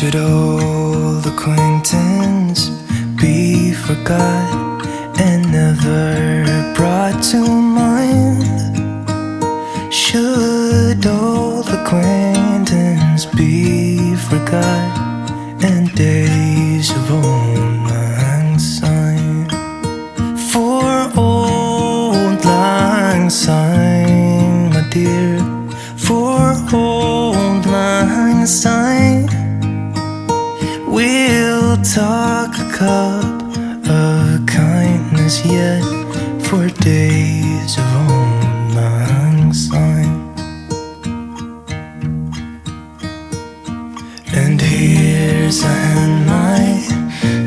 Should old acquaintance be forgot and never brought to mind? Should old acquaintance be forgot and days of old lang syne? For old lang syne, my dear, for old lang syne, we'll talk a cup of kindness yet for days of old lang syne. And here's a hand, my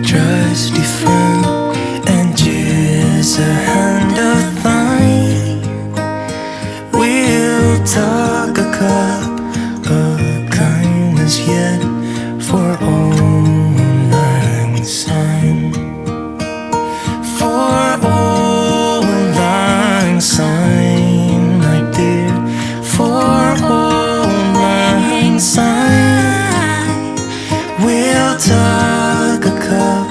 trusty friend, and here's a hand of thine. We'll talk a cup of kindness yet for old lang syne. For old lang syne, my dear, for old lang syne, we'll talk a cup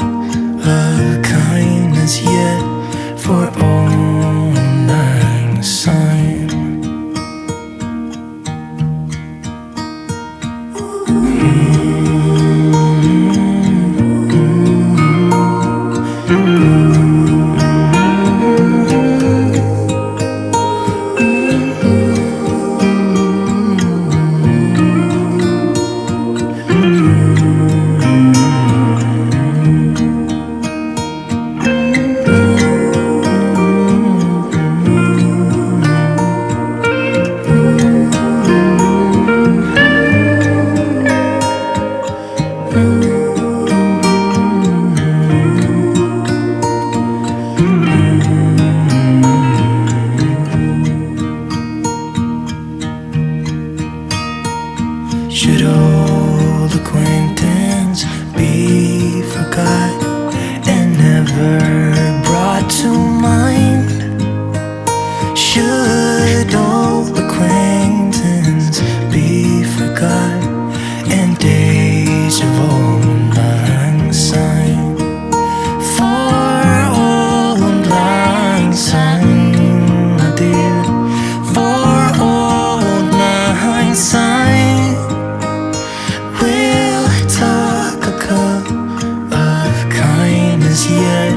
of kindness yet for old lang syne. Should old acquaintance be forgot and never brought to mind? Should old acquaintance be forgot and days of old lang syne? For old lang syne, my dear, for old lang syne, we'll talk a cup of kindness yet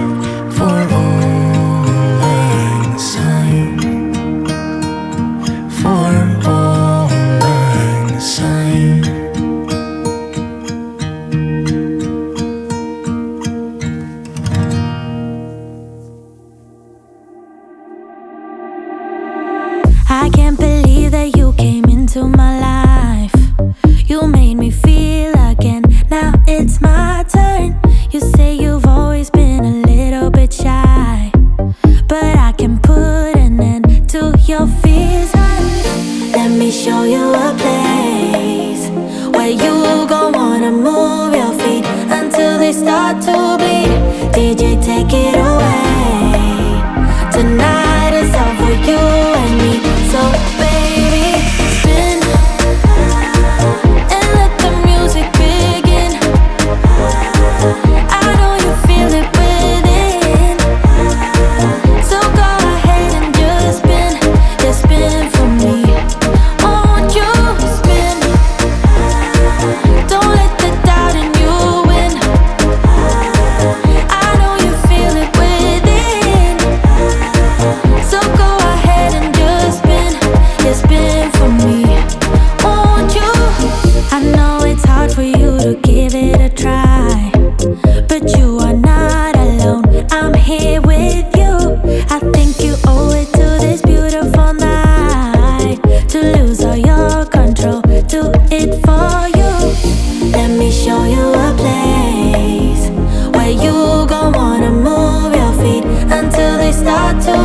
for old lang syne. For old lang syne. I can't believe that you came into my life. You made me feel again, now it's my turn. You say you've always been a little bit shy, but I can put an end to your fears. Let me show you a place where you gon' wanna move your feet until they start to bleed. DJ, take it away. Tonight is all for you and me. So baby, spin and let the music begin. I know you feel it within, so go ahead and just spin for me. Won't you spin? Don't let the doubt in you win. I know you feel it do it for you. Let me show you a place where you gon' wanna move your feet until they start to